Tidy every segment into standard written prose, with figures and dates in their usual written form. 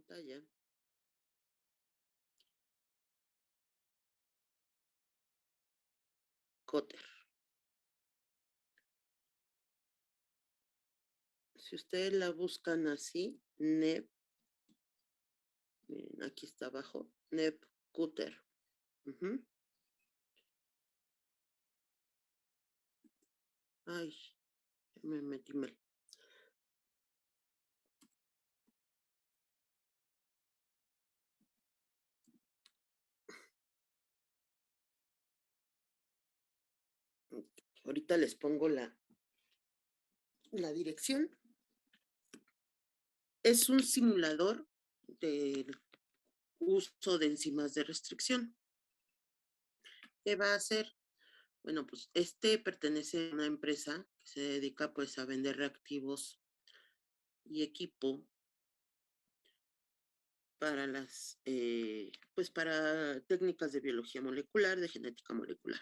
pantalla. Cotter. Si ustedes la buscan así, Neb, miren, aquí está abajo, Neb Cutter. Ay, me metí mal. Ahorita les pongo la dirección. Es un simulador del uso de enzimas de restricción. ¿Qué va a hacer? Bueno, pues pertenece a una empresa que se dedica pues a vender reactivos y equipo para las, pues para técnicas de biología molecular, de genética molecular.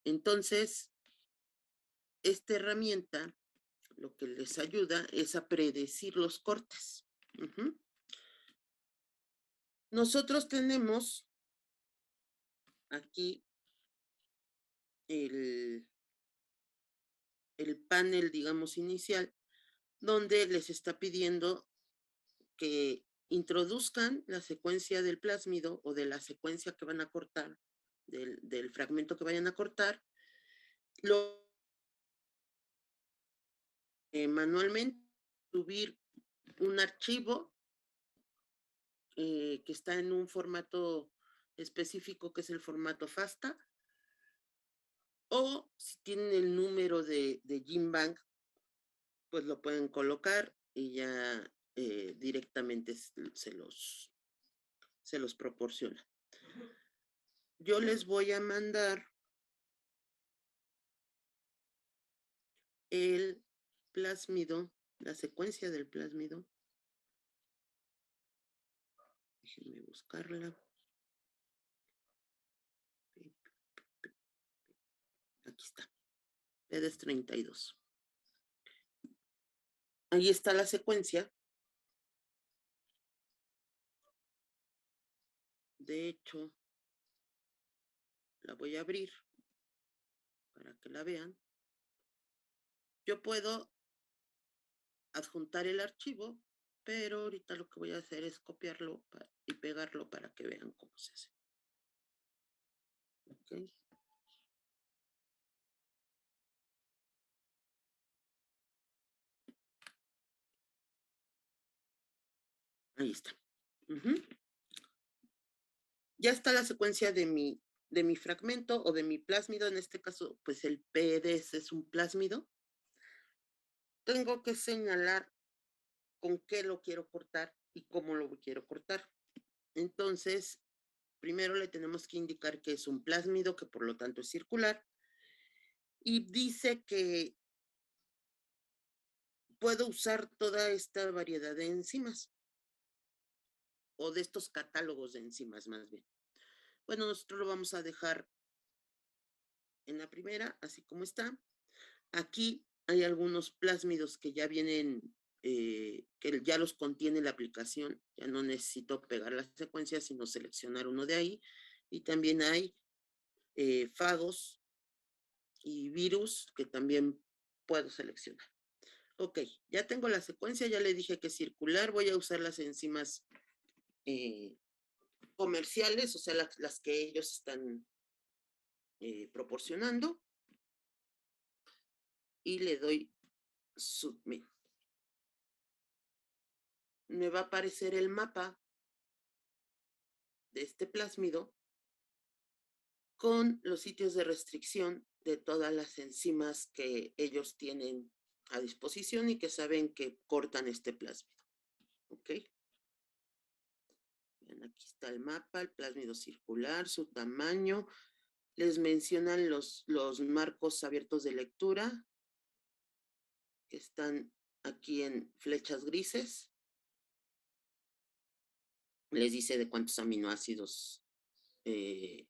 Entonces, esta herramienta lo que les ayuda es a predecir los cortes. Nosotros tenemos aquí el panel, digamos, inicial, donde les está pidiendo que introduzcan la secuencia del plásmido o de la secuencia que van a cortar, del fragmento que vayan a cortar, lo manualmente subir un archivo que está en un formato específico que es el formato FASTA, o si tienen el número de GenBank, pues lo pueden colocar y ya directamente se los proporciona. Yo les voy a mandar el plásmido, la secuencia del plásmido. Déjenme buscarla. Aquí está. PEDES 32. Ahí está la secuencia. De hecho, la voy a abrir para que la vean. Yo puedo adjuntar el archivo, pero ahorita lo que voy a hacer es copiarlo y pegarlo para que vean cómo se hace. Okay. Ahí está. Ya está la secuencia de mi fragmento o de mi plásmido. En este caso, pues el PDS es un plásmido. Tengo que señalar con qué lo quiero cortar y cómo lo quiero cortar. Entonces, primero le tenemos que indicar que es un plásmido, que por lo tanto es circular. Y dice que puedo usar toda esta variedad de enzimas o de estos catálogos de enzimas más bien. Bueno, nosotros lo vamos a dejar en la primera, así como está. Aquí hay algunos plásmidos que ya vienen, que ya los contiene la aplicación. Ya no necesito pegar la secuencia, sino seleccionar uno de ahí. Y también hay fagos y virus que también puedo seleccionar. Ok, ya tengo la secuencia, ya le dije que es circular. Voy a usar las enzimas comerciales, o sea, las que ellos están proporcionando. Y le doy Submit. Me va a aparecer el mapa de este plásmido con los sitios de restricción de todas las enzimas que ellos tienen a disposición y que saben que cortan este plásmido. ¿Ok? Bien, aquí está el mapa, el plásmido circular, su tamaño. Les mencionan los marcos abiertos de lectura que están aquí en flechas grises. Les dice de cuántos aminoácidos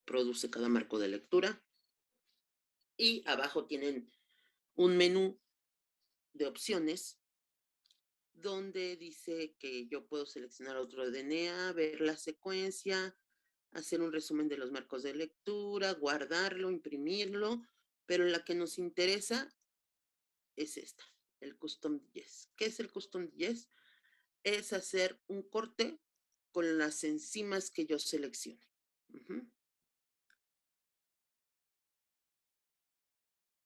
produce cada marco de lectura. Y abajo tienen un menú de opciones donde dice que yo puedo seleccionar otro DNA, ver la secuencia, hacer un resumen de los marcos de lectura, guardarlo, imprimirlo, pero la que nos interesa es esta, el Custom Digest. ¿Qué es el Custom Digest? Es hacer un corte con las enzimas que yo seleccione.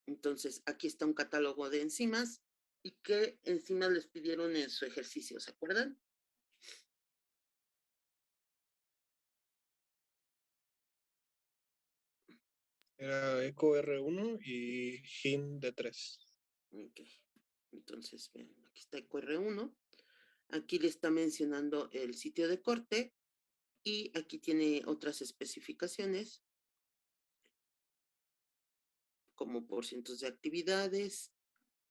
Entonces, aquí está un catálogo de enzimas y qué enzimas les pidieron en su ejercicio, ¿se acuerdan? Era ECO R1 y GIN D3. Ok, entonces, vean, aquí está EcoR1. Aquí le está mencionando el sitio de corte y aquí tiene otras especificaciones como por cientos de actividades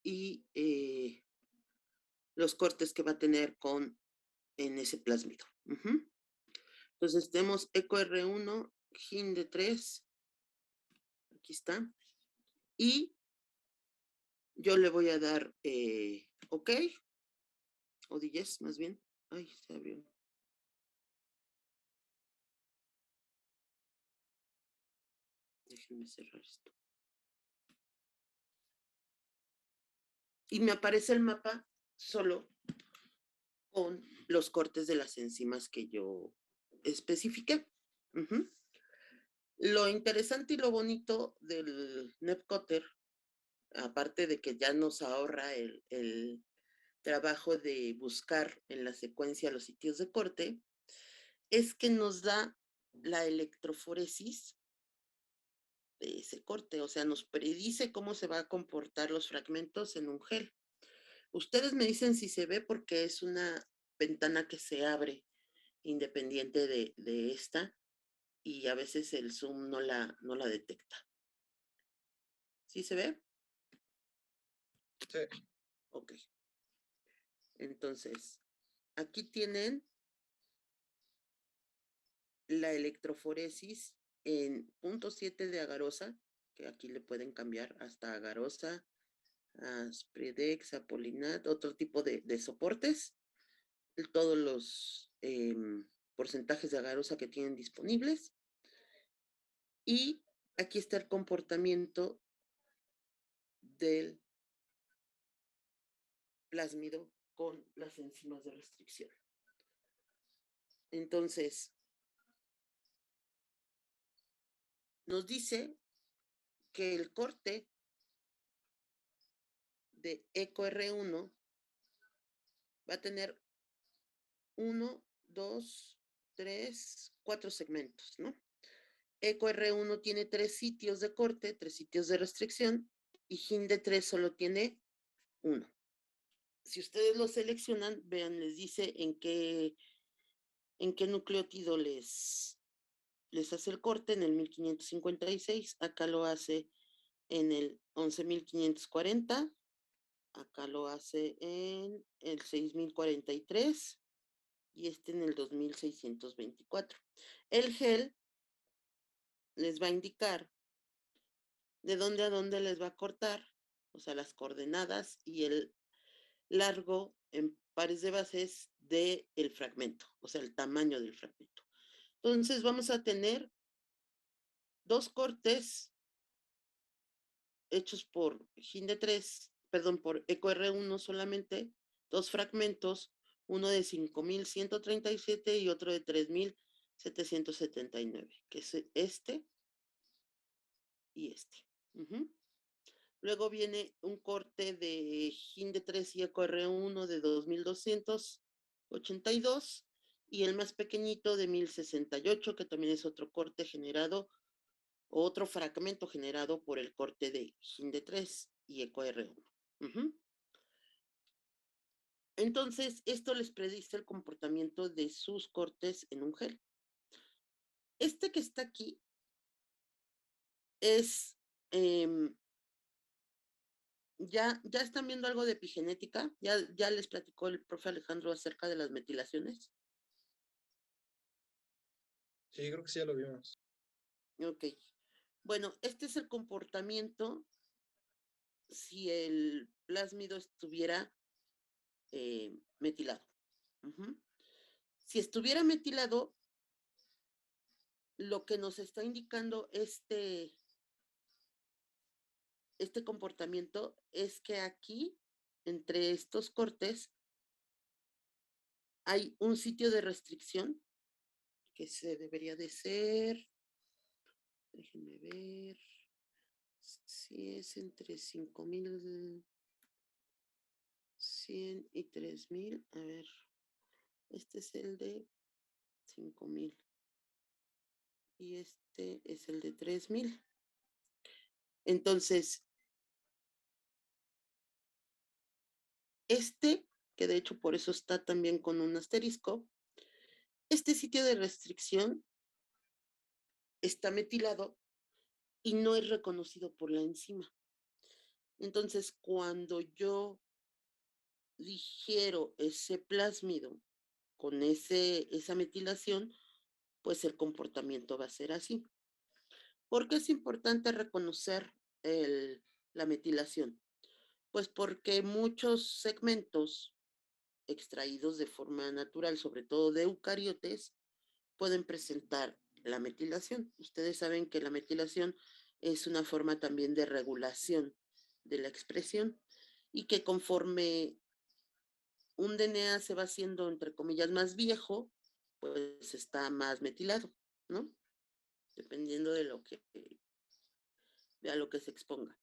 y los cortes que va a tener en ese plásmido. Entonces tenemos EcoR1, GIN D3, aquí está, y yo le voy a dar OK, o yes, más bien. Ay, se abrió. Déjenme cerrar esto. Y me aparece el mapa solo con los cortes de las enzimas que yo especifiqué. Lo interesante y lo bonito del NetCutter, aparte de que ya nos ahorra el trabajo de buscar en la secuencia los sitios de corte, es que nos da la electroforesis de ese corte, o sea, nos predice cómo se va a comportar los fragmentos en un gel. Ustedes me dicen si se ve porque es una ventana que se abre independiente de esta y a veces el zoom no la detecta. ¿Sí se ve? Sí. Ok. Entonces, aquí tienen la electroforesis en 0.7 de agarosa, que aquí le pueden cambiar hasta agarosa, a Spreadex, a Polinat, otro tipo de soportes, todos los porcentajes de agarosa que tienen disponibles. Y aquí está el comportamiento del plásmido con las enzimas de restricción. Entonces, nos dice que el corte de EcoR1 va a tener 1, 2, 3, 4 segmentos, ¿no? EcoR1 tiene 3 sitios de corte, 3 sitios de restricción, y GIND3 solo tiene 1. Si ustedes lo seleccionan, vean, les dice en qué nucleótido les hace el corte, en el 1556, acá lo hace en el 11.540, acá lo hace en el 6.043 y este en el 2.624. El gel les va a indicar de dónde a dónde les va a cortar, o sea, las coordenadas y el largo en pares de bases del fragmento, o sea, el tamaño del fragmento. Entonces vamos a tener 2 cortes hechos por GIND3, perdón, por EcoR1 solamente, 2 fragmentos, uno de 5.137 y otro de 3.779, que es este y este. Luego viene un corte de GIND3 y EcoR1 de 2.282 y el más pequeñito de 1.068, que también es otro corte generado, otro fragmento generado por el corte de GIND3 y EcoR1. Entonces, esto les predice el comportamiento de sus cortes en un gel. Este que está aquí es, ya están viendo algo de epigenética, ya les platicó el profe Alejandro acerca de las metilaciones. Sí, creo que sí, ya lo vimos. Ok. Bueno, este es el comportamiento si el plásmido estuviera metilado. Si estuviera metilado, lo que nos está indicando este comportamiento es que aquí, entre estos cortes, hay un sitio de restricción que se debería de ser, déjenme ver, si es entre 5,100 y 3,000, a ver, este es el de 5,000 y este es el de 3,000. Entonces, que de hecho por eso está también con un asterisco, este sitio de restricción está metilado y no es reconocido por la enzima. Entonces, cuando yo digiero ese plásmido con esa metilación, pues el comportamiento va a ser así. ¿Por qué es importante reconocer la metilación? Pues porque muchos segmentos extraídos de forma natural, sobre todo de eucariotes, pueden presentar la metilación. Ustedes saben que la metilación es una forma también de regulación de la expresión y que conforme un DNA se va haciendo, entre comillas, más viejo, pues está más metilado, ¿no? Dependiendo de a lo que se exponga.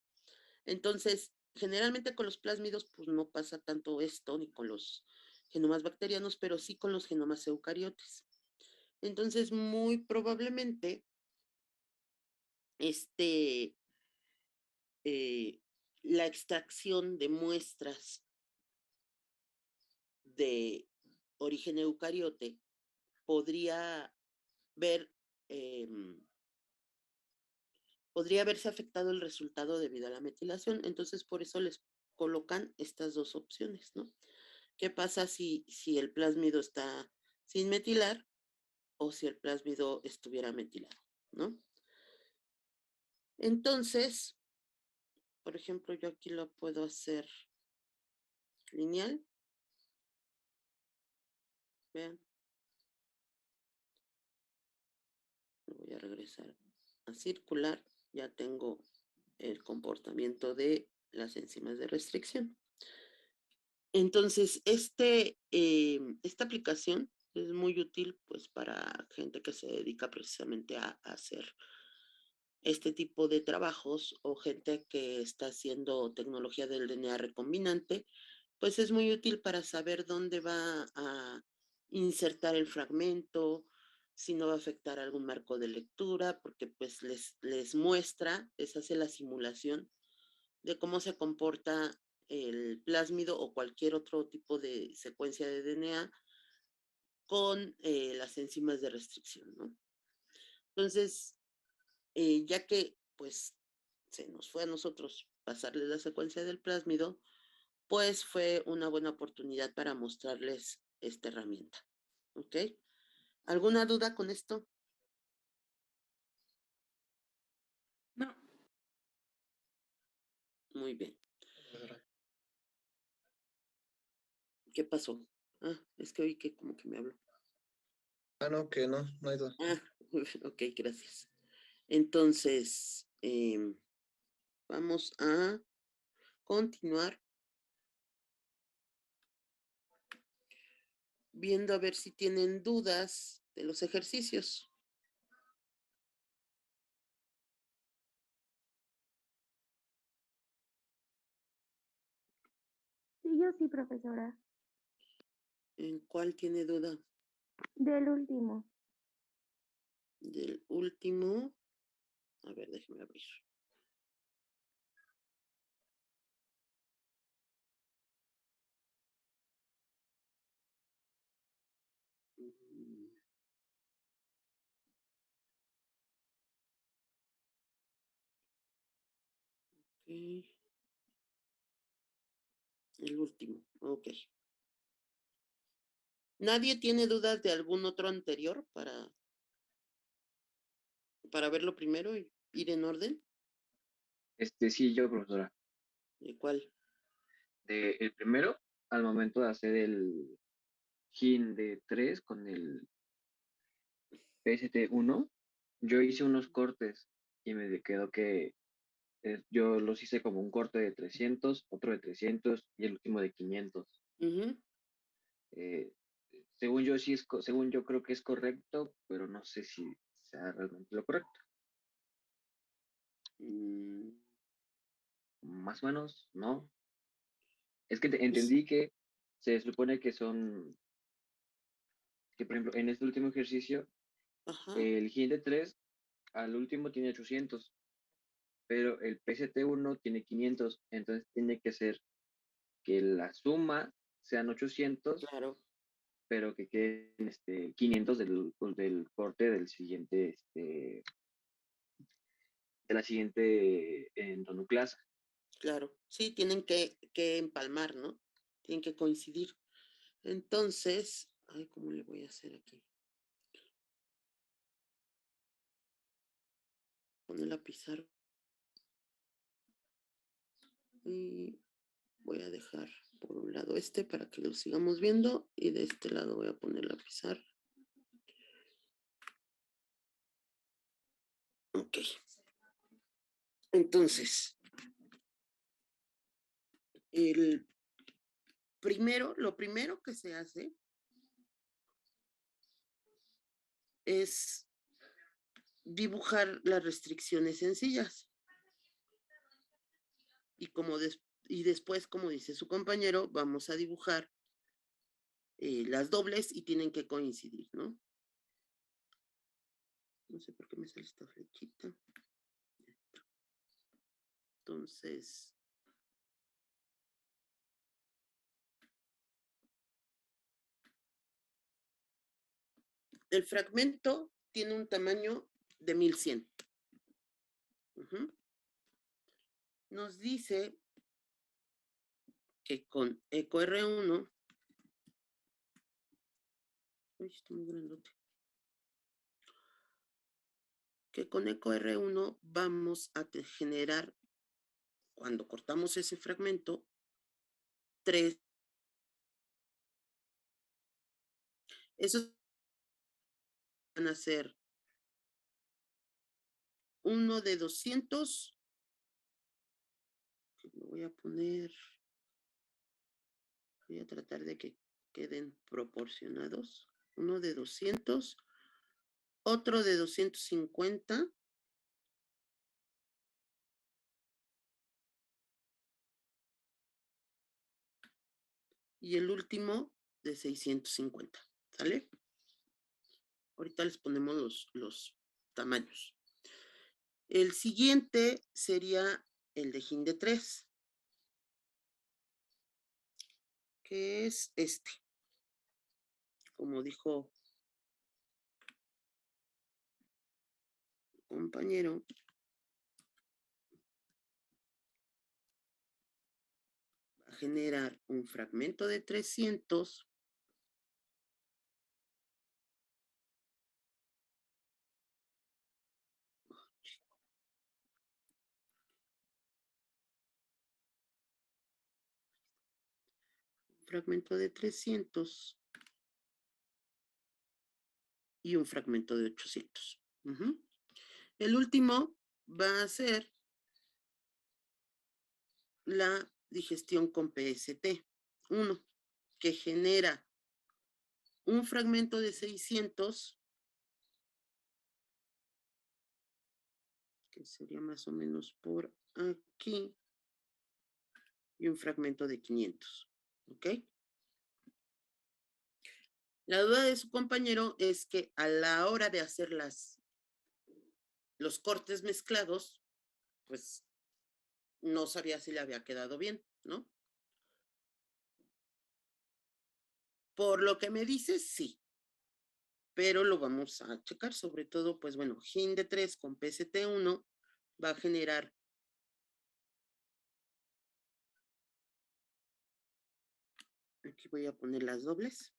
Entonces, generalmente con los plásmidos, pues no pasa tanto esto, ni con los genomas bacterianos, pero sí con los genomas eucariotes. Entonces, muy probablemente, la extracción de muestras de origen eucariote podría ver, podría haberse afectado el resultado debido a la metilación. Entonces, por eso les colocan estas dos opciones, ¿no? ¿Qué pasa si el plásmido está sin metilar o si el plásmido estuviera metilado, ¿no? Entonces, por ejemplo, yo aquí lo puedo hacer lineal. Vean. Voy a regresar a circular. Ya tengo el comportamiento de las enzimas de restricción. Entonces, esta aplicación es muy útil pues para gente que se dedica precisamente a hacer este tipo de trabajos o gente que está haciendo tecnología del DNA recombinante, pues es muy útil para saber dónde va a insertar el fragmento, si no va a afectar algún marco de lectura, porque pues les muestra, les hace la simulación de cómo se comporta el plásmido o cualquier otro tipo de secuencia de DNA con las enzimas de restricción, ¿no? Entonces, ya que pues se nos fue a nosotros pasarles la secuencia del plásmido, pues fue una buena oportunidad para mostrarles esta herramienta. ¿Ok? ¿Alguna duda con esto? No. Muy bien. ¿Qué pasó? Ah, es que oí que como que me habló. Ah, no, que no hay duda. Ah, ok, gracias. Entonces, vamos a continuar viendo a ver si tienen dudas de los ejercicios. Sí, yo sí, profesora. ¿En cuál tiene duda? Del último. Del último. A ver, déjeme abrir. Ok. El último, ok. ¿Nadie tiene dudas de algún otro anterior para verlo primero y ir en orden? Sí, yo, profesora. ¿De cuál? El primero, al momento de hacer el GIN de 3 con el PST1, yo hice unos cortes y me quedó que yo los hice como un corte de 300, otro de 300 y el último de 500. Ujú. Eh, según yo sí según yo creo que es correcto, pero no sé si sea realmente lo correcto. Mm, Más o menos, ¿no? Es que pues, entendí que se supone que son, que por ejemplo, en este último ejercicio, ajá, el GIN de 3 al último tiene 800, pero el PST1 tiene 500, entonces tiene que ser que la suma sean 800, claro, pero que queden 500 del corte del siguiente, de la siguiente endonucleasa. claro. Sí, tienen que empalmar, ¿no? Tienen que coincidir. Entonces, ay, ¿cómo le voy a hacer aquí? Poner la pizarra. Y voy a dejar por un lado este para que lo sigamos viendo y de este lado voy a poner la pizarra. Ok. Entonces, lo primero que se hace es dibujar las restricciones sencillas. Y y después, como dice su compañero, vamos a dibujar las dobles y tienen que coincidir, ¿no? No sé por qué me sale esta flechita. Entonces, el fragmento tiene un tamaño de 1100. Ujú. Nos dice que con EcoR1, uy, está muy grandote, que con EcoR1 vamos a generar, cuando cortamos ese fragmento, 3. Esos van a ser uno de 200, voy a poner, voy a tratar de que queden proporcionados, uno de 200, otro de 250, y el último de 650, ¿sale? Ahorita les ponemos los tamaños. El siguiente sería el de GIN de 3, que es este. Como dijo el compañero, va a generar un fragmento de 300 fragmento de 300 y un fragmento de 800. Uh-huh. El último va a ser la digestión con PST1, que genera un fragmento de 600, que sería más o menos por aquí, y un fragmento de 500. ¿Ok? La duda de su compañero es que a la hora de hacer los cortes mezclados, pues no sabía si le había quedado bien, ¿no? Por lo que me dice, sí, pero lo vamos a checar, sobre todo, pues bueno, GIN de 3 con PST1 va a generar aquí voy a poner las dobles.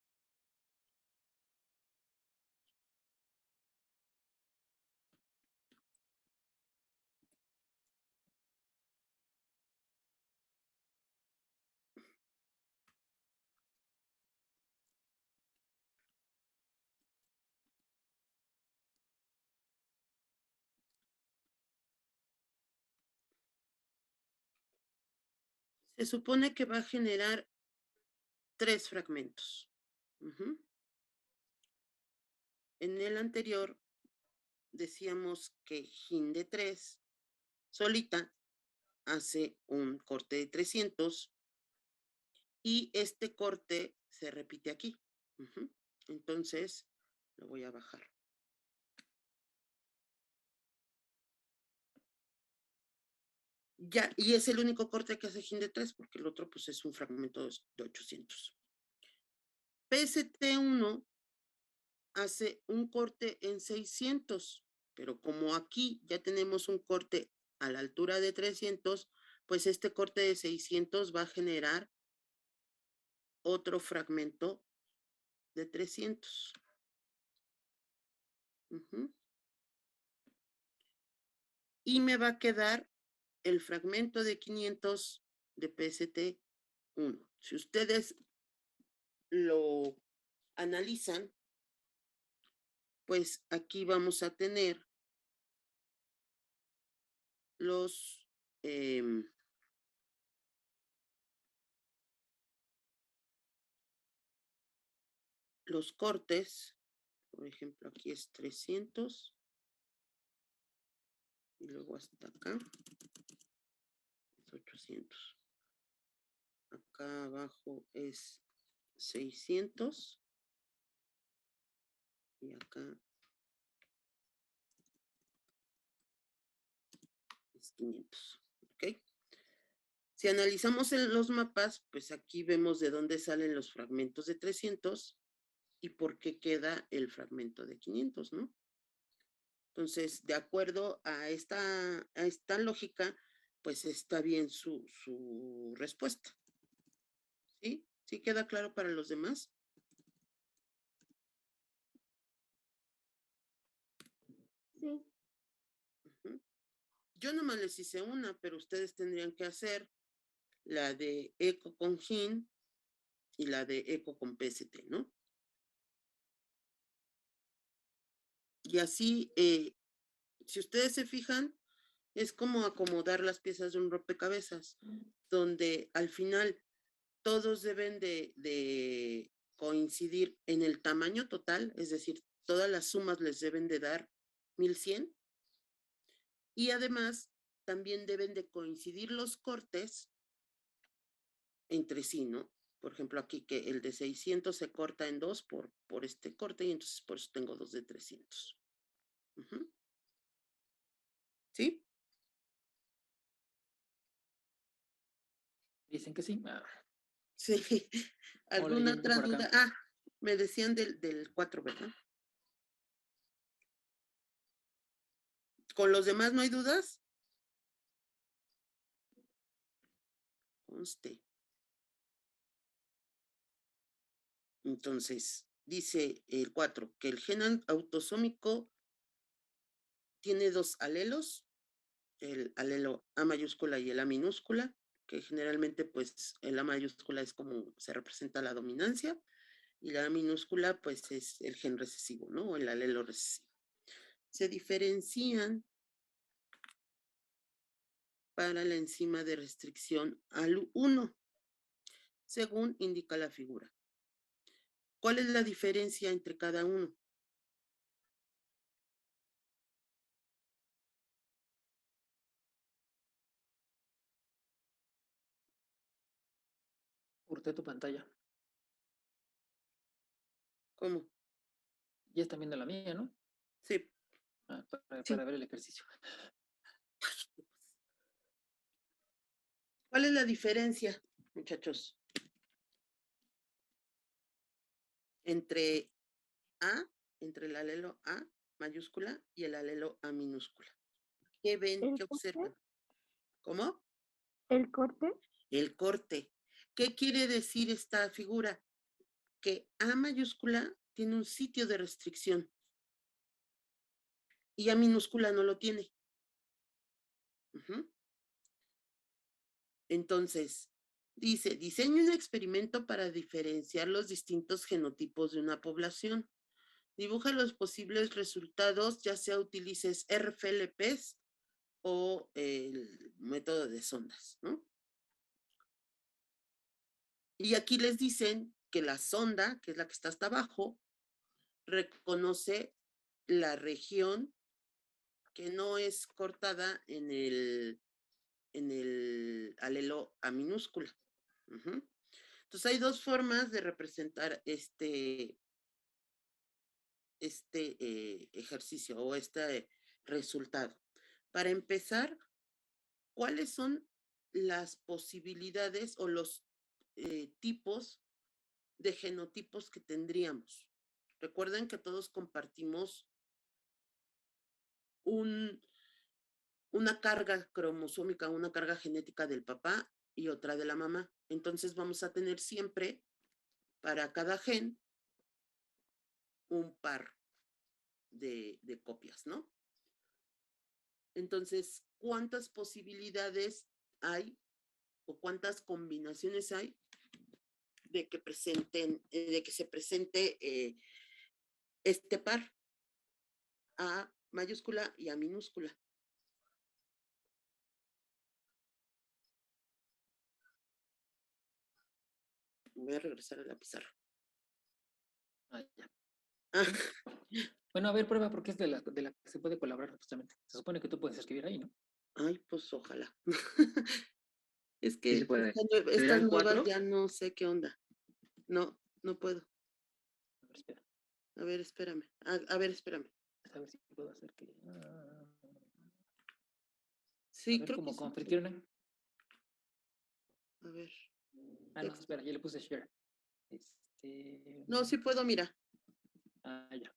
Se supone que va a generar 3 fragmentos. Ujú. En el anterior decíamos que GIN de 3 solita hace un corte de 300 y este corte se repite aquí. Ujú. Entonces, lo voy a bajar. Ya, y es el único corte que hace GIN de 3, porque el otro pues es un fragmento de 800. PST1 hace un corte en 600, pero como aquí ya tenemos un corte a la altura de 300, pues este corte de 600 va a generar otro fragmento de 300. Ujú. Y me va a quedar el fragmento de 500 de PST1. Si ustedes lo analizan, pues aquí vamos a tener los cortes. Por ejemplo, aquí es 300 y luego hasta acá es 800. Acá abajo es 600 y acá es 500. ¿Ok? Si analizamos los mapas, pues aquí vemos de dónde salen los fragmentos de 300 y por qué queda el fragmento de 500, ¿no? Entonces, de acuerdo a esta lógica, pues está bien su respuesta. ¿Sí? ¿Sí queda claro para los demás? Sí. Ujú. Yo nomás les hice una, pero ustedes tendrían que hacer la de eco con GIN y la de eco con PST, ¿no? Y así, si ustedes se fijan, es como acomodar las piezas de un rompecabezas, donde al final todos deben de coincidir en el tamaño total, es decir, todas las sumas les deben de dar 1100 y además también deben de coincidir los cortes entre sí, ¿no? Por ejemplo, aquí que el de 600 se corta en 2 por este corte y entonces por eso tengo 2 de 300. Ujú. ¿Sí? Dicen que sí. Sí. ¿Alguna leyendo otra por acá. duda? Ah, me decían del 4, ¿verdad? ¿Con los demás no hay dudas? Conste. Entonces, dice el 4, que el gen autosómico tiene 2 alelos, el alelo A mayúscula y el A minúscula, que generalmente pues el A mayúscula es como se representa la dominancia y la A minúscula pues es el gen recesivo, ¿no? O el alelo recesivo. Se diferencian para la enzima de restricción ALU1, según indica la figura. ¿Cuál es la diferencia entre cada uno? Curté tu pantalla. ¿Cómo? Ya están viendo la mía, ¿no? Sí. Para ver el ejercicio. ¿Cuál es la diferencia, muchachos? Entre A, entre el alelo A mayúscula y el alelo A minúscula. ¿Qué ven? ¿El ¿Qué corte? observan? ¿Cómo? ¿El corte? El corte. ¿Qué quiere decir esta figura? Que A mayúscula tiene un sitio de restricción y A minúscula no lo tiene. Entonces, dice, diseña un experimento para diferenciar los distintos genotipos de una población. Dibuja los posibles resultados, ya sea utilices RFLPs o el método de sondas, ¿no? Y aquí les dicen que la sonda, que es la que está hasta abajo, reconoce la región que no es cortada en el alelo A minúscula. Ujú. Entonces hay dos formas de representar este ejercicio o este resultado. Para empezar, ¿cuáles son las posibilidades o los tipos de genotipos que tendríamos? Recuerden que todos compartimos una carga cromosómica, una carga genética del papá y otra de la mamá. Entonces vamos a tener siempre para cada gen un par de copias, ¿no? Entonces, ¿cuántas posibilidades hay o cuántas combinaciones hay de que se presente este par A mayúscula y A minúscula? Voy a regresar a la pizarra. Ah, ya. Ah, Bueno, a ver, prueba porque es de la que se puede colaborar justamente. Se supone que tú puedes escribir ahí, ¿no? ay, pues ojalá. Es Sí se que puede. estas ¿Serían nuevas 4? ya no sé qué onda. No, no puedo. A ver, espera. A ver, espérame. A ver, espérame. A ver si puedo hacer que. Sí, a ver, creo como que sí. convirtieron. A ver. Ah, no, espera, ya le puse share. No, sí puedo, mira. Ah, ya.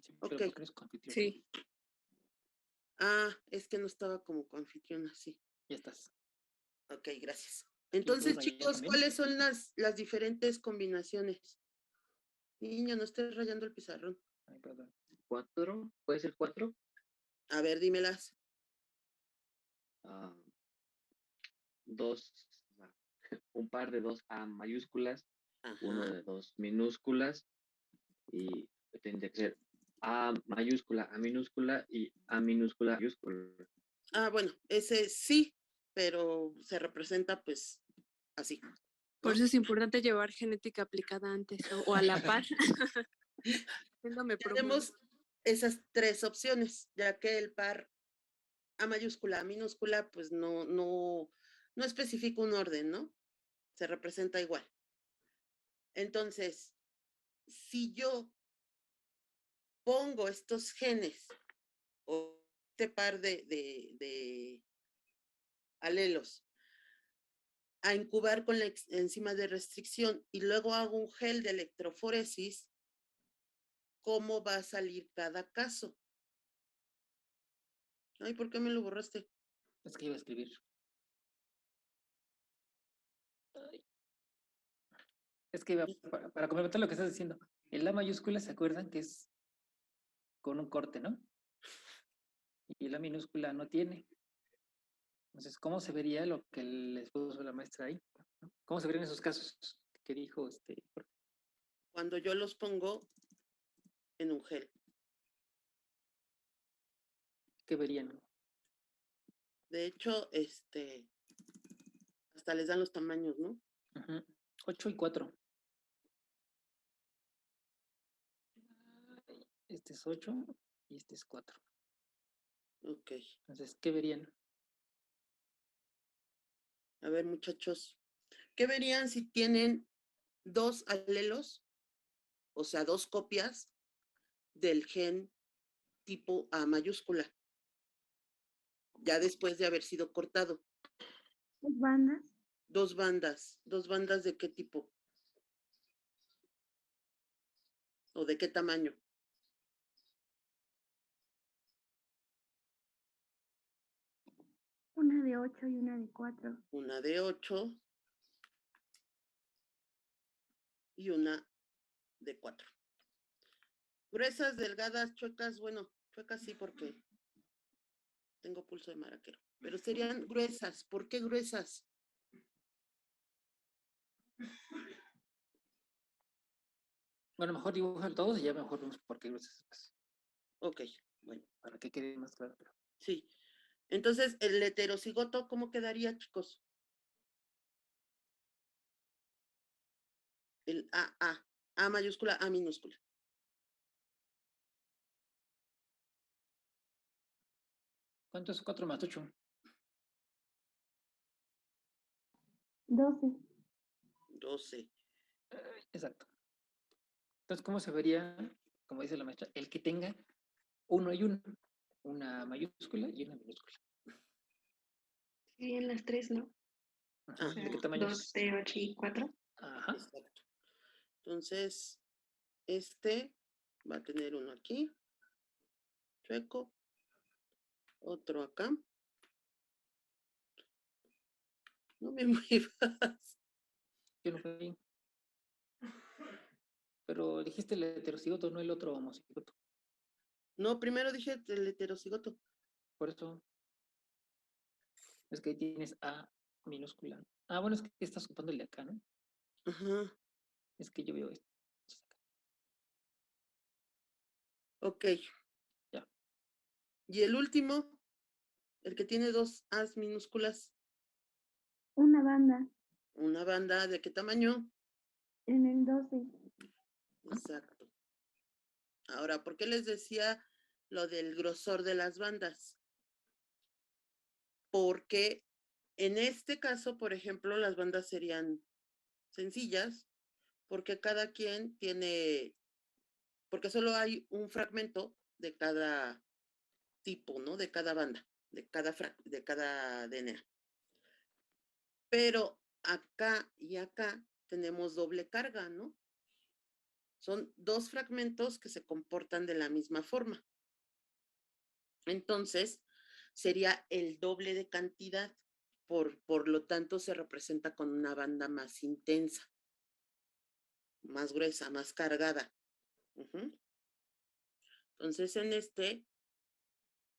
Sí, Ok. pero ¿por qué no es convirtió? Sí. Ah, es que no estaba como anfitriona, sí. Ya estás. Ok, gracias. ¿Le puedo Entonces, rayar chicos, también? ¿cuáles son las diferentes combinaciones? Niño, no estés rayando el pizarrón. Ay, perdón. 4, ¿puede ser 4? A ver, dímelas. Dos, un par de 2 A mayúsculas, uno Ajá. de 2 minúsculas, y tendría que ser A mayúscula, A minúscula y A minúscula, mayúscula. Ah, bueno, ese sí, pero se representa pues así. Por ¿no? eso es importante llevar genética aplicada antes o a la par. Haciéndome promo. Tenemos esas tres opciones, ya que el par A mayúscula, A minúscula, pues no especifica un orden, ¿no? Se representa igual. Entonces, si yo pongo estos genes o este par de alelos a incubar con la enzima de restricción y luego hago un gel de electroforesis, ¿cómo va a salir cada caso? Ay, ¿por qué me lo borraste? Es que iba a escribir. Ay. Es que iba, para complementar lo que estás diciendo, el A mayúscula, ¿se acuerdan que es con un corte, ¿no? Y la minúscula no tiene. Entonces, ¿cómo se vería lo que les puso la maestra ahí? ¿no? ¿Cómo se verían esos casos que dijo Jorge? Cuando yo los pongo en un gel. ¿Qué verían? De hecho, hasta les dan los tamaños, ¿no? 8 y 4. Este es 8 y este es 4. Ok. Entonces, ¿qué verían? A ver, muchachos, ¿qué verían si tienen dos alelos, o sea, dos copias del gen tipo A mayúscula, ya después de haber sido cortado? ¿Dos bandas? Dos bandas de qué tipo o de qué tamaño. Una de 8 y una de 4. Una de 8 y una de 4. Gruesas, delgadas, chuecas, bueno, chuecas sí porque tengo pulso de maraquero, pero serían gruesas. ¿Por qué gruesas? Bueno, mejor dibujan todos y ya mejor vemos por qué gruesas. Ok, bueno, Para que quede más claro. sí. Entonces, el heterocigoto, ¿cómo quedaría, chicos? El A mayúscula, A minúscula. ¿Cuánto es 4 más 8? 12. 12. Exacto. Entonces, ¿cómo se vería, como dice la maestra, el que tenga uno y uno? Una mayúscula y una minúscula. Sí, en las tres, ¿no? Ajá. Ajá. ¿De qué tamaño 2, es? de 8 y 4. Ajá. Exacto. Entonces, este va a tener uno aquí, chueco, otro acá. No me muevas. Yo no fui. Pero dijiste el heterocigoto, no el otro homocigoto. No, primero dije el heterocigoto. Por eso es que ahí tienes A minúscula. Ah, bueno, es que estás ocupando el de acá, ¿no? Ajá. Es que yo veo esto. Ok. Ya. Y el último, el que tiene dos As minúsculas, Una banda una banda, ¿de qué tamaño? en el 12. Exacto. Ahora, ¿por qué les decía lo del grosor de las bandas? Porque en este caso, por ejemplo, las bandas serían sencillas, porque cada quien tiene, porque solo hay un fragmento de cada tipo, ¿no? De cada banda, de cada DNA. Pero acá y acá tenemos doble carga, ¿no? Son dos fragmentos que se comportan de la misma forma. Entonces, sería el doble de cantidad. Por lo tanto, se representa con una banda más intensa, más gruesa, más cargada. Entonces, en este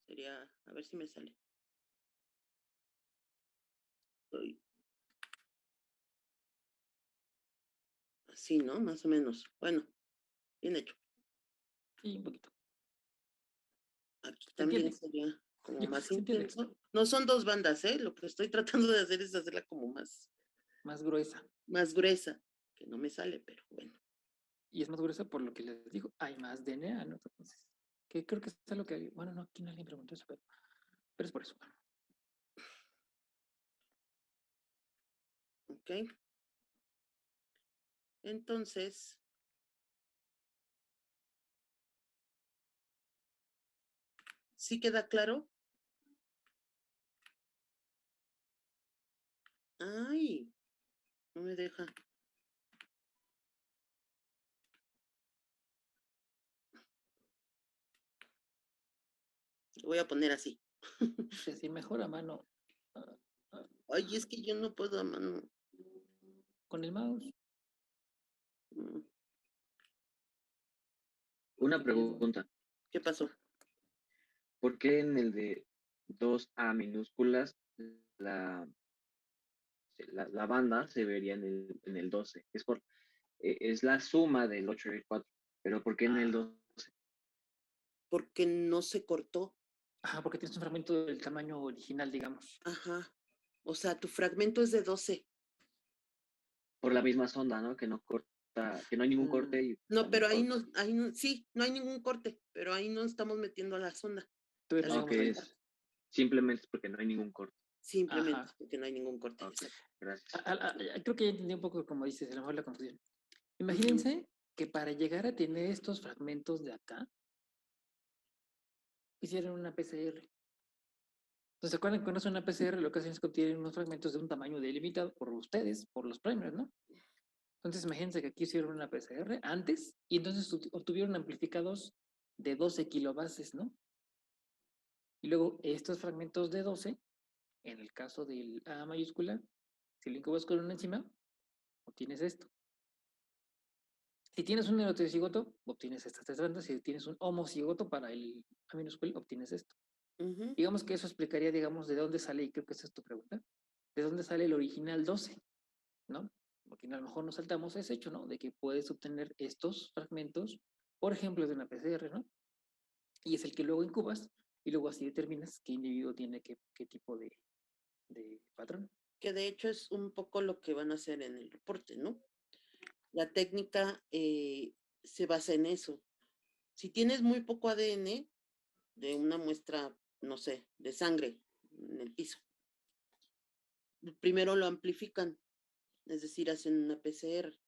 sería, a ver si me sale. Así, ¿no? Más o menos. Bueno, bien hecho. Sí, un poquito. Aquí ¿Se también entiende? sería como Yo creo más que se entiende. intenso. No son dos bandas, ¿eh? Lo que estoy tratando de hacer es hacerla como Más gruesa. más gruesa, que no me sale, pero bueno. Y es más gruesa por lo que les digo. Hay más DNA, ¿no? Entonces, que creo que es lo que. Bueno, no, aquí nadie preguntó eso, pero es por eso. ¿Ok? Entonces, ¿sí queda claro? Ay, no me deja. Lo voy a poner así. Decir mejor a mano. Ay, es que yo no puedo a mano. Con el mouse. Mm, Una pregunta. ¿Qué pasó? ¿Por qué en el de 2A minúsculas la, la banda se vería en el 12? Es la suma del 8 y el 4. Pero ¿por qué en el 12? Porque no se cortó. Ajá, porque tienes un fragmento del tamaño original, digamos. Ajá. O sea, tu fragmento es de 12. Por la misma sonda, ¿no? Que no corta, que no hay ningún corte y No, también pero ahí corta. no, sí, no hay ningún corte, pero ahí no estamos metiendo la sonda. Todavía no Ok, llegamos ahí. simplemente es porque no hay ningún corte. Simplemente Ajá. porque no hay ningún corte. Ok, gracias. Creo que ya entendí un poco como dices, a lo mejor la confusión. Imagínense que para llegar a tener estos fragmentos de acá, hicieron una PCR. Entonces, ¿se acuerdan que cuando es una PCR lo que hacen es que obtienen unos fragmentos de un tamaño delimitado por ustedes, por los primers, ¿no? Entonces, imagínense que aquí hicieron una PCR antes y entonces obtuvieron amplificados de 12 kilobases, ¿no? Y luego estos fragmentos de 12, en el caso del A mayúscula, si lo incubas con una enzima, obtienes esto. Si tienes un heterocigoto, obtienes estas tres bandas. Si tienes un homocigoto para el A minúscula, obtienes esto. Digamos que eso explicaría, digamos, de dónde sale, y creo que esa es tu pregunta, de dónde sale el original 12, ¿no? Porque a lo mejor nos saltamos ese hecho, ¿no? De que puedes obtener estos fragmentos, por ejemplo, de una PCR, ¿no? Y es el que luego incubas y luego así determinas qué individuo tiene qué tipo de patrón. Que de hecho es un poco lo que van a hacer en el reporte, ¿no? La técnica se basa en eso. Si tienes muy poco ADN de una muestra, no sé, de sangre en el piso, primero lo amplifican, es decir, hacen una PCR.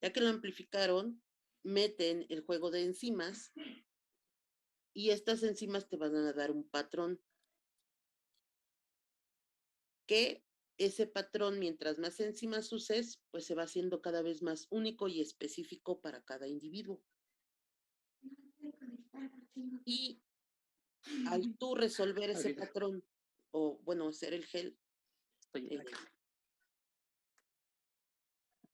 Ya que lo amplificaron, meten el juego de enzimas y estas enzimas te van a dar un patrón. Que ese patrón, mientras más enzimas uses, pues se va haciendo cada vez más único y específico para cada individuo. Y al tú resolver ese Ahorita patrón, o bueno, hacer el gel, estoy eh, acá.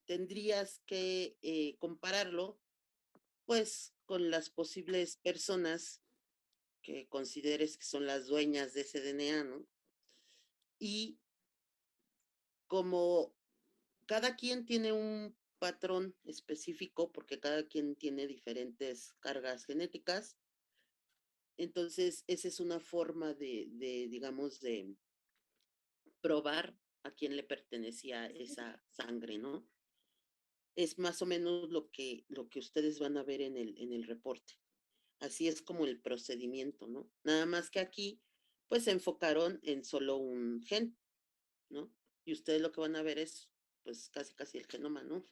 tendrías que compararlo, pues, con las posibles personas que consideres que son las dueñas de ese DNA, ¿no? Y como cada quien tiene un patrón específico, porque cada quien tiene diferentes cargas genéticas, entonces esa es una forma digamos, de probar a quién le pertenecía esa sangre, ¿no? Es más o menos lo que ustedes van a ver en el reporte. Así es como el procedimiento, ¿no? Nada más que aquí, pues se enfocaron en solo un gen, ¿no? Y ustedes lo que van a ver es, pues casi el genoma, ¿no?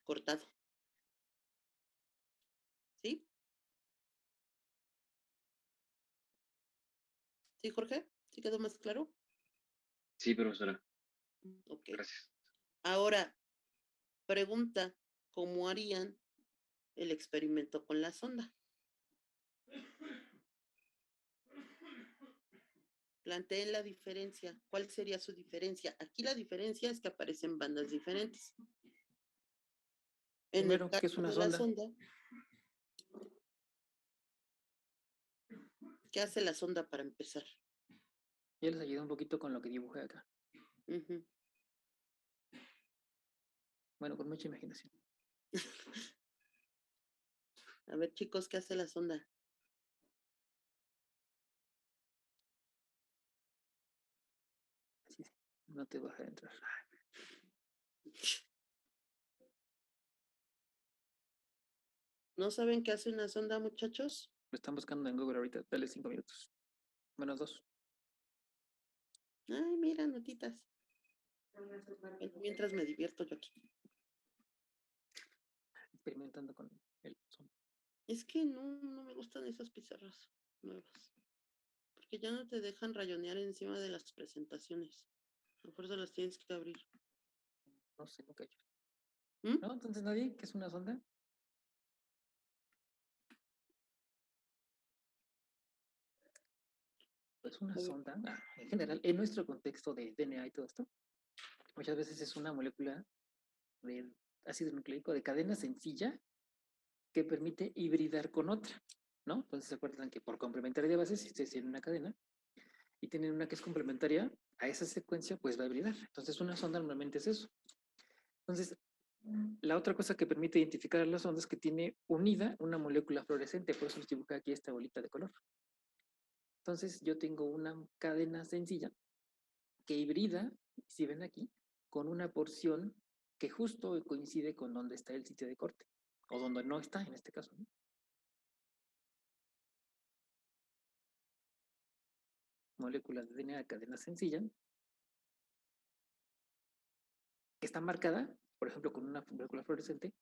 Cortado. ¿Sí? ¿Sí, Jorge? ¿Sí quedó más claro? Sí, profesora. Ok. Gracias. Ahora, pregunta, ¿cómo harían el experimento con la sonda? Planteen la diferencia. ¿Cuál sería su diferencia? Aquí la diferencia es que aparecen bandas diferentes. En el Primero, ¿qué es caso una de la sonda? sonda, ¿qué hace la sonda para empezar? Ya les ayudé un poquito con lo que dibujé acá. Ujú. Bueno, con mucha imaginación. A ver, chicos, ¿qué hace la sonda? Sí, sí, no te voy a dejar entrar. ¿No saben qué hace una sonda, muchachos? Lo están buscando en Google ahorita. Dale 5 minutos. Menos 2. Ay, mira, notitas. Mientras me divierto yo aquí. Experimentando con el son. Es que no me gustan esas pizarras nuevas. Porque ya no te dejan rayonear encima de las presentaciones. A fuerza las tienes que abrir. No sé, nunca he hecho. ¿Mm? ¿No? Entonces, ¿nadie? ¿Qué es una sonda? Pues una sonda, en general, en nuestro contexto de DNA y todo esto, muchas veces es una molécula de ácido nucleico de cadena sencilla que permite hibridar con otra, ¿no? Entonces se acuerdan que por complementaria de bases, si ustedes tienen una cadena y tienen una que es complementaria a esa secuencia, pues va a hibridar. Entonces una sonda normalmente es eso. Entonces, la otra cosa que permite identificar a las ondas es que tiene unida una molécula fluorescente, por eso les dibujé aquí esta bolita de color. Entonces yo tengo una cadena sencilla que hibrida, si ven aquí, con una porción que justo coincide con donde está el sitio de corte, o donde no está en este caso, ¿no? Moléculas de DNA de cadena sencilla, que está marcada, por ejemplo, con una molécula fluorescente.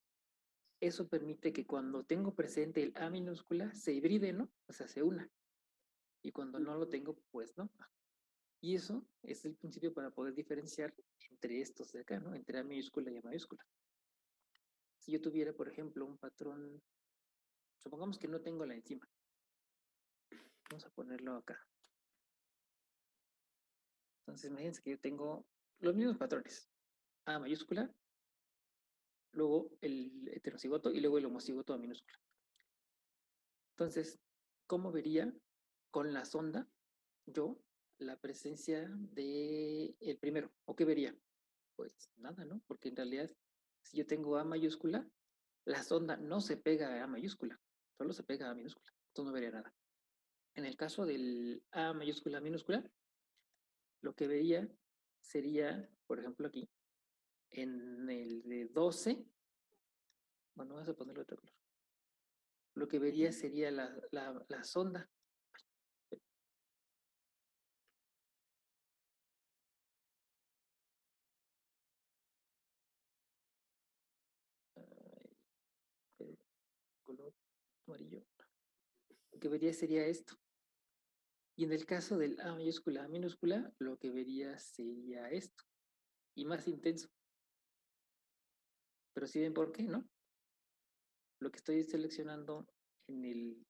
Eso permite que cuando tengo presente el A minúscula se hibride, ¿no? O sea, se una. Y cuando no lo tengo, pues no. Y eso es el principio para poder diferenciar entre estos de acá, ¿no? Entre A minúscula y A mayúscula. Si yo tuviera, por ejemplo, un patrón, supongamos que no tengo la enzima. Vamos a ponerlo acá. Entonces, imagínense que yo tengo los mismos patrones. A mayúscula, luego el heterocigoto y luego el homocigoto A minúscula. Entonces, ¿cómo vería con la sonda yo la presencia de el primero? ¿O qué vería? Pues nada, ¿no? Porque en realidad, si yo tengo A mayúscula, la sonda no se pega a A mayúscula, solo se pega a minúscula. Entonces no vería nada. En el caso del A mayúscula minúscula, lo que vería sería, por ejemplo, aquí, en el de 12, Bueno, vamos a ponerle otro color. Lo que vería sería la sonda. Color amarillo. Lo que vería sería esto. Y en el caso del A mayúscula, A minúscula, lo que vería sería esto. Y más intenso. Pero si ven por qué, ¿no? Lo que estoy seleccionando en el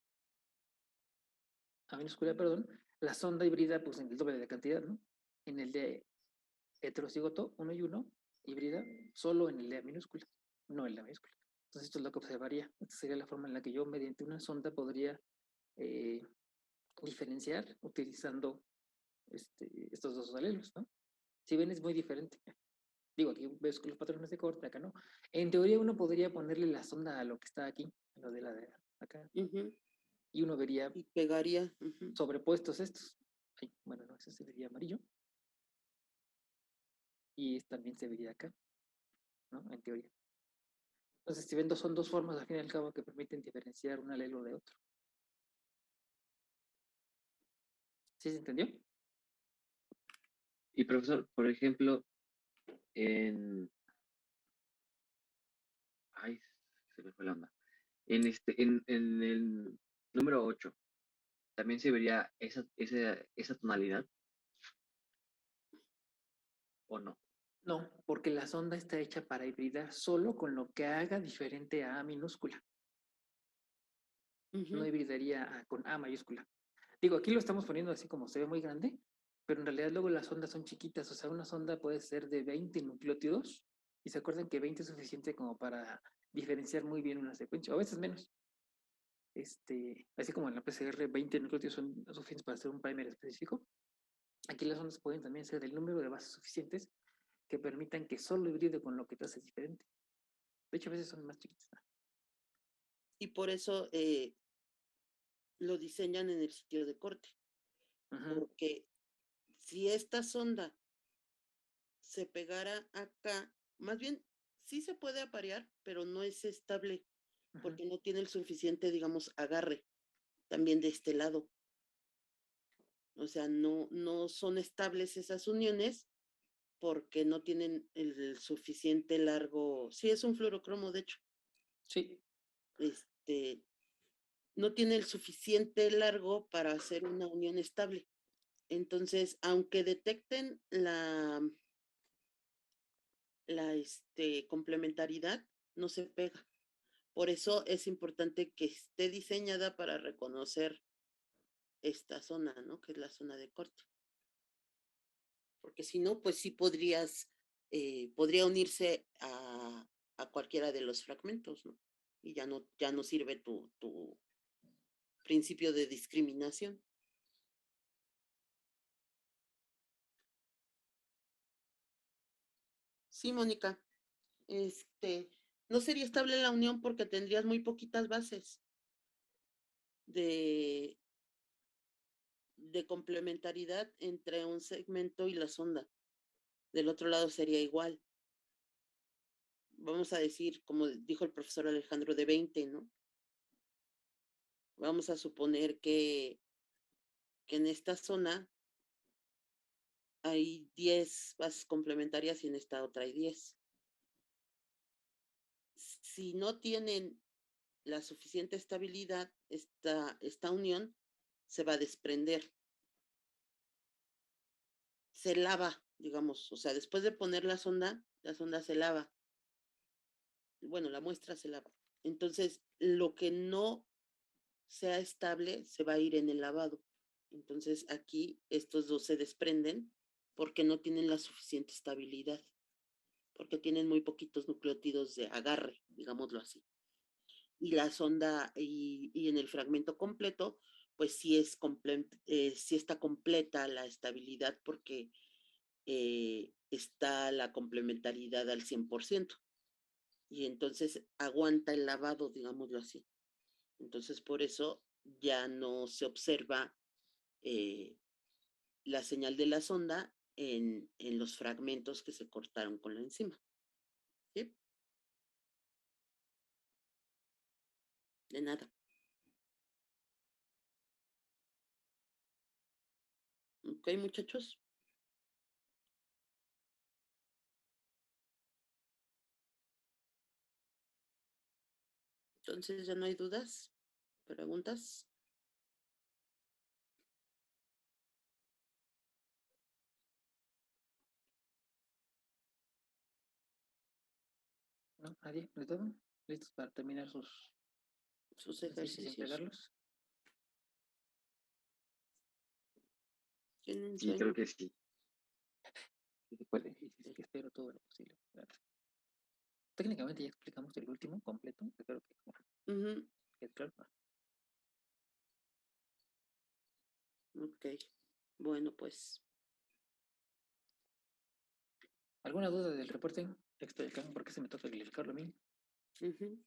A minúscula, perdón, la sonda híbrida, pues en el doble de la cantidad, ¿no? En el de heterocigoto, 1 y 1, híbrida, solo en el de A minúscula, no en la minúscula. Entonces esto es lo que observaría. Esta sería la forma en la que yo, mediante una sonda, podría diferenciar utilizando estos dos alelos, ¿no? Si ven, es muy diferente. Digo, aquí ves con los patrones de corte, acá no. En teoría uno podría ponerle la sonda a lo que está aquí, a lo de la de acá, Ujú. y uno vería Y pegaría. Ujú. sobrepuestos estos. Ay, bueno, no, ese se vería amarillo. Y también se vería acá, ¿no? En teoría. Entonces, si ven, son dos formas, al fin y al cabo, que permiten diferenciar un alelo de otro. ¿Sí se entendió? Y profesor, por ejemplo, en... Ay, se me fue la onda. En el número 8, ¿también se vería esa tonalidad o no? No, porque la sonda está hecha para hibridar solo con lo que haga diferente a A minúscula. No Ujú. hibridaría con A mayúscula. Digo, aquí lo estamos poniendo así como se ve muy grande, pero en realidad luego las ondas son chiquitas, o sea, una sonda puede ser de 20 nucleótidos, y se acuerdan que 20 es suficiente como para diferenciar muy bien una secuencia, o a veces menos. Así como en la PCR 20 nucleótidos son suficientes para hacer un primer específico, aquí las ondas pueden también ser del número de bases suficientes que permitan que solo hibride con lo que te hace diferente. De hecho, a veces son más chiquitas. Y por eso lo diseñan en el sitio de corte. Ujú, Porque si esta sonda se pegara acá, más bien sí se puede aparear, pero no es estable ujú. porque no tiene el suficiente, digamos, agarre también de este lado. O sea, no son estables esas uniones porque no tienen el suficiente largo. Sí, es un fluorocromo, de hecho. Sí, Este, no tiene el suficiente largo para hacer una unión estable. Entonces, aunque detecten la complementariedad, no se pega. Por eso es importante que esté diseñada para reconocer esta zona, ¿no? Que es la zona de corte. Porque si no, pues sí podría unirse a cualquiera de los fragmentos, ¿no? Y ya no sirve tu principio de discriminación. Sí, Mónica, no sería estable la unión porque tendrías muy poquitas bases de, de complementariedad entre un segmento y la sonda. Del otro lado sería igual. Vamos a decir, como dijo el profesor Alejandro, de 20, ¿no? Vamos a suponer que en esta zona hay 10 bases complementarias y en esta otra hay 10. Si no tienen la suficiente estabilidad, esta unión se va a desprender. Se lava, digamos, o sea, después de poner la sonda se lava. Bueno, la muestra se lava. Entonces, lo que no sea estable se va a ir en el lavado. Entonces, aquí estos dos se desprenden porque no tienen la suficiente estabilidad, porque tienen muy poquitos nucleótidos de agarre, digámoslo así. Y la sonda y en el fragmento completo, pues sí está completa la estabilidad porque está la complementariedad al 100%. Y entonces aguanta el lavado, digámoslo así. Entonces, por eso ya no se observa eh, la señal de la sonda en los fragmentos que se cortaron con la enzima. ¿Sí? De nada. Ok, muchachos. Entonces ya no hay dudas, preguntas. ¿No? ¿Nadie? ¿De todo? ¿Listos para terminar Sus ejercicios y ejercicios. entregarlos? ¿Tienen Sí, sueño? creo que sí. Sí se puede, y sí, que espero todo lo posible. Claro. Técnicamente ya explicamos el último completo, yo creo que Ujú, es claro. ok. Bueno, pues. ¿Alguna duda del reporte? Texto de campo, ¿por qué se me toca calificarlo a mí? Ujú.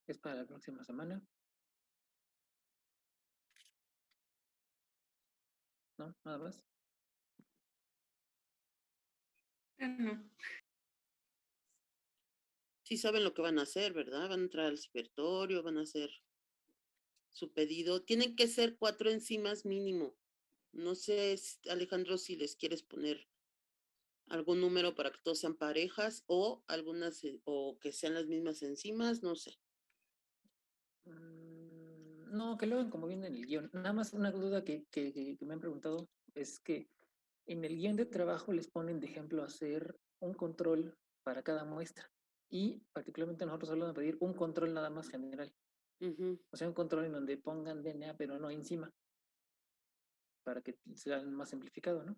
¿Es para la próxima semana? ¿No? ¿Nada más? No. Sí saben lo que van a hacer, ¿verdad? Van a entrar al cibertorio, van a hacer su pedido. Tienen que ser 4 enzimas mínimo. No sé, Alejandro, si les quieres poner algún número para que todos sean parejas o algunas, o que sean las mismas enzimas, no sé. No, que lo hagan como viene en el guión. Nada más una duda que me han preguntado es que en el guión de trabajo les ponen de ejemplo hacer un control para cada muestra y particularmente nosotros solo vamos a pedir un control nada más general. Ujú, O sea, un control en donde pongan DNA pero no encima para que sea más simplificado, ¿no?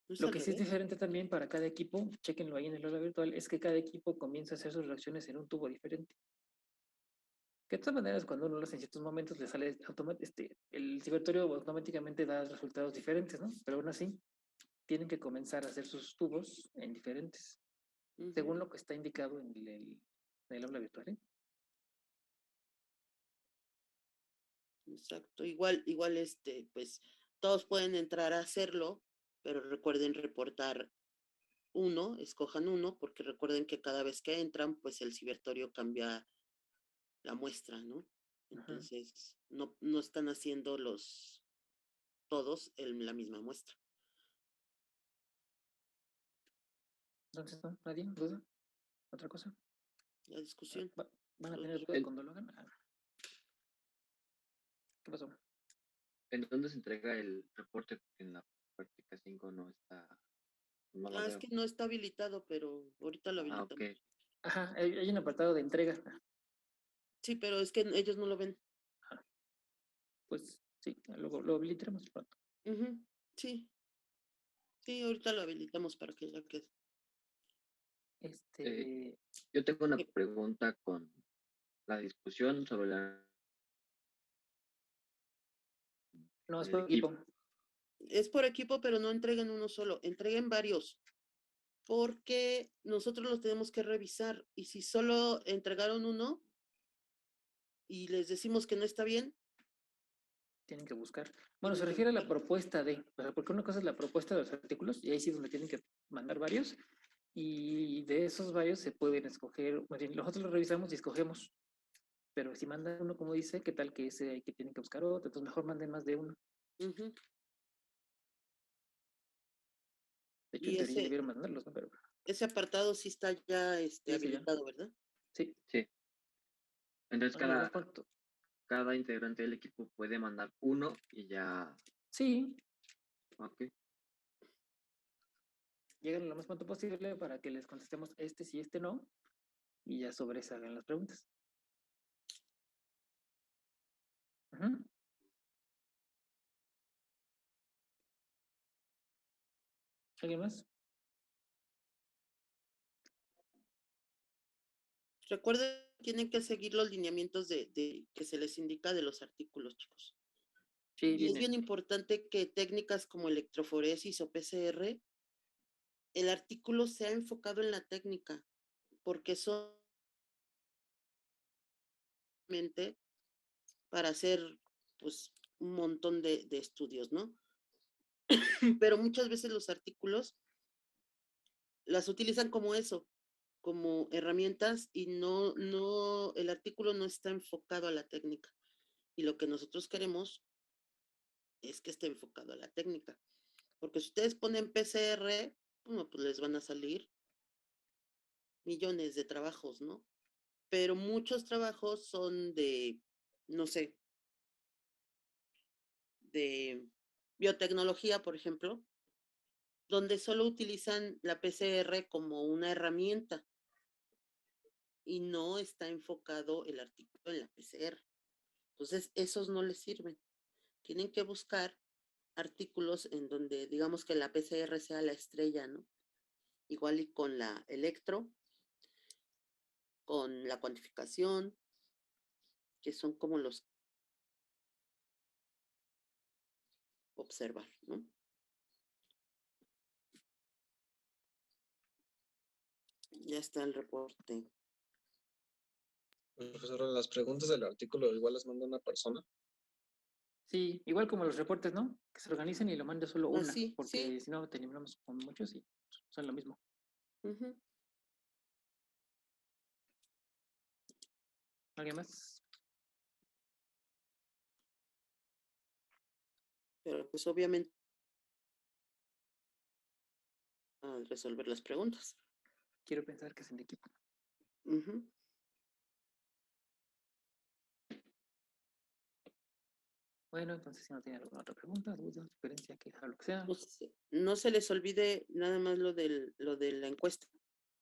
¿no es Lo al que sí es revés? diferente también para cada equipo, chequenlo ahí en el aula virtual, es que cada equipo comienza a hacer sus reacciones en un tubo diferente. Que de todas maneras, cuando uno lo hace en ciertos momentos, le sale el cibertorio automáticamente da resultados diferentes, ¿no? Pero aún así, tienen que comenzar a hacer sus tubos en diferentes, Ujú, según lo que está indicado en el aula virtual, ¿eh? exacto. Igual, pues, todos pueden entrar a hacerlo, pero recuerden reportar uno, escojan uno, porque recuerden que cada vez que entran, pues el cibertorio cambia la muestra, ¿no? Ujú. Entonces, no están haciendo todos la misma muestra. Entonces, ¿no? ¿Nadie? ¿Duda? ¿Otra cosa? La discusión. ¿Van a tener Todos. dudas cuando lo hagan? ¿Qué pasó? ¿En dónde se entrega el reporte? Porque en la práctica 5 no está, no lo Es veo. que no está habilitado, pero ahorita lo Ah, ok. habilitamos. Ajá, hay un apartado de entrega. Sí, pero es que ellos no lo ven. Pues sí, luego lo habilitaremos pronto. Ujú, sí, sí, ahorita lo habilitamos para que ya quede. Eh, yo tengo una Eh, pregunta con la discusión sobre No, es el por equipo. equipo. Es por equipo, pero no entreguen uno solo, entreguen varios, porque nosotros los tenemos que revisar y si solo entregaron uno y les decimos que no está bien, Tienen que buscar. Bueno, tienen se que refiere a la buscar. propuesta o sea, porque una cosa es la propuesta de los artículos y ahí sí es donde tienen que mandar varios y de esos varios se pueden escoger, más bien, nosotros lo revisamos y escogemos, pero si mandan uno como dice, ¿qué tal que ese hay que tienen que buscar otro? Entonces mejor manden más de uno. Ujú. De hecho, en Y teoría ese, debieron mandarlos, ¿no? Pero ese apartado sí está ya ya sí, ya. habilitado, ¿verdad? Sí. Sí. Entonces Bueno, lo más pronto. cada integrante del equipo puede mandar uno y ya. Sí, Ok. llegan lo más pronto posible para que les contestemos este sí, este no, y ya sobre eso hagan las preguntas. Ujú. ¿Alguien más? Recuerden, tienen que seguir los lineamientos de que se les indica de los artículos, chicos. Sí, Y es vienen. bien importante que técnicas como electroforesis o PCR, el artículo sea enfocado en la técnica, porque solamente para hacer pues un montón de estudios, ¿no? Pero muchas veces los artículos las utilizan como eso, como herramientas y el artículo no está enfocado a la técnica. Y lo que nosotros queremos es que esté enfocado a la técnica. Porque si ustedes ponen PCR, bueno, pues les van a salir millones de trabajos, ¿no? Pero muchos trabajos son de, no sé, de biotecnología, por ejemplo, donde solo utilizan la PCR como una herramienta y no está enfocado el artículo en la PCR. Entonces, esos no les sirven. Tienen que buscar artículos en donde digamos que la PCR sea la estrella, ¿no? Igual y con la electro, con la cuantificación, que son como los observar, ¿no? Ya está el reporte. Profesora, las preguntas del artículo igual las manda una persona. Sí, igual como los reportes, ¿no? Que se organicen y lo mande solo Ah, una, sí, porque sí. si no terminamos con muchos y son lo mismo. Ujú. ¿Alguien más? Pero pues obviamente al resolver las preguntas. Quiero pensar que es en equipo. Ujú. Bueno, entonces si no tiene alguna otra pregunta, duda, sugerencia, queja, lo que sea. Pues, no se les olvide nada más lo de la encuesta.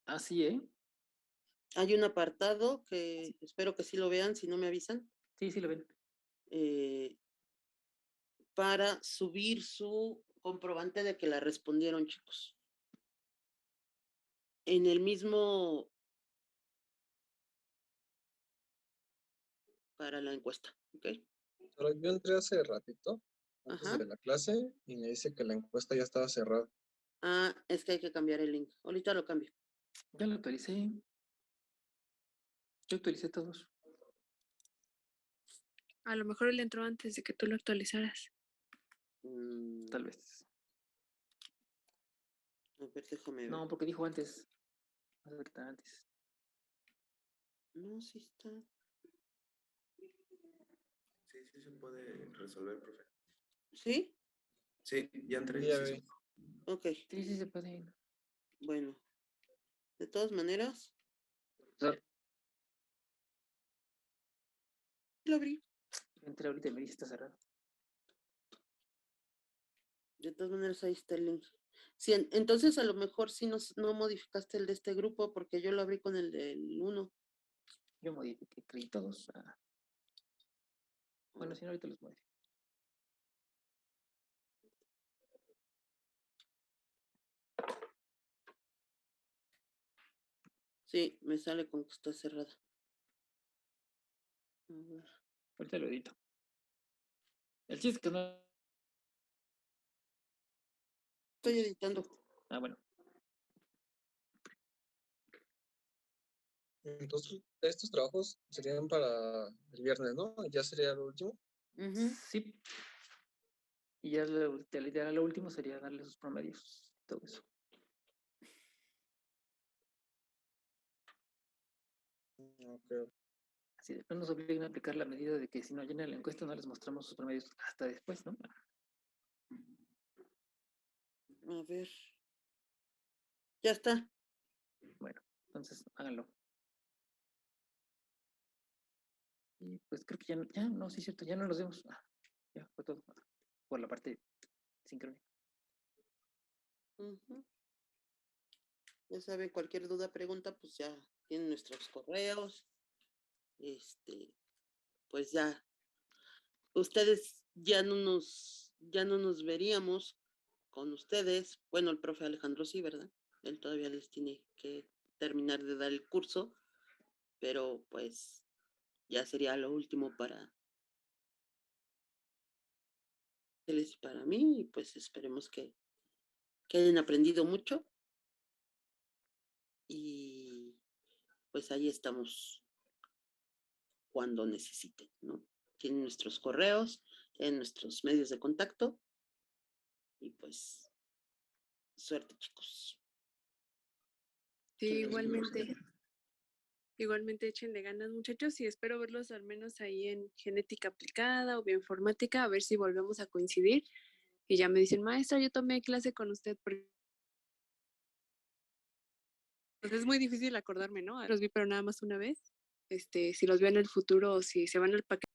Ah, sí, ¿eh? Hay un apartado que espero que sí lo vean, si no me avisan, Sí, sí lo ven. para subir su comprobante de que la respondieron, chicos. En el mismo para la encuesta, ¿ok? Pero yo entré hace ratito, antes Ajá. de la clase, y me dice que la encuesta ya estaba cerrada. Ah, es que hay que cambiar el link. Ahorita lo cambio. Ya lo actualicé. Yo actualicé todos. A lo mejor él entró antes de que tú lo actualizaras. Tal vez. A ver, déjame ver. No, porque dijo antes. Vas a ver qué tal antes. No, sí está. Sí, sí se puede resolver, profe. ¿Sí? Sí, ya entré. Ya Sí, vi. Ok, Sí, sí se puede. bueno. De todas maneras, Profesor, lo abrí. Entré ahorita y me dice está cerrado. De todas maneras, ahí está el link. Sí, entonces a lo mejor sí no modificaste el de este grupo porque yo lo abrí con el del 1. Yo modifiqué, creí todos. Bueno, si no, ahorita los modifico. Sí, me sale con que está cerrada. A ver. Ahorita lo edito. El chiste es que no. Estoy editando. Ah, bueno. Entonces, estos trabajos serían para el viernes, ¿no? Ya sería lo último. Ujú. Sí. Y ya lo último sería darle sus promedios. Todo eso. Ok. Así después nos obligan a aplicar la medida de que si no llenan la encuesta no les mostramos sus promedios hasta después, ¿no? A ver. Ya está. Bueno, entonces háganlo. Y pues creo que ya no, sí es cierto, ya no los vemos. Ya fue todo por la parte sincrónica. Ujú. Ya saben, cualquier duda, pregunta, pues ya tienen nuestros correos. Pues ya, ustedes ya no nos veríamos con ustedes. Bueno, el profe Alejandro sí, ¿verdad? Él todavía les tiene que terminar de dar el curso, pero pues ya sería lo último para ustedes y para mí, y pues esperemos que hayan aprendido mucho. Y pues ahí estamos cuando necesiten, ¿no? Tienen nuestros correos, tienen nuestros medios de contacto y pues suerte, chicos. Sí, Sí, igualmente. Igualmente échenle ganas, muchachos, y espero verlos al menos ahí en genética aplicada o bioinformática, a ver si volvemos a coincidir. Y ya me dicen, maestra, yo tomé clase con usted, porque pues, es muy difícil acordarme, ¿no? Los vi, pero nada más una vez. Si los veo en el futuro o si se van al paquete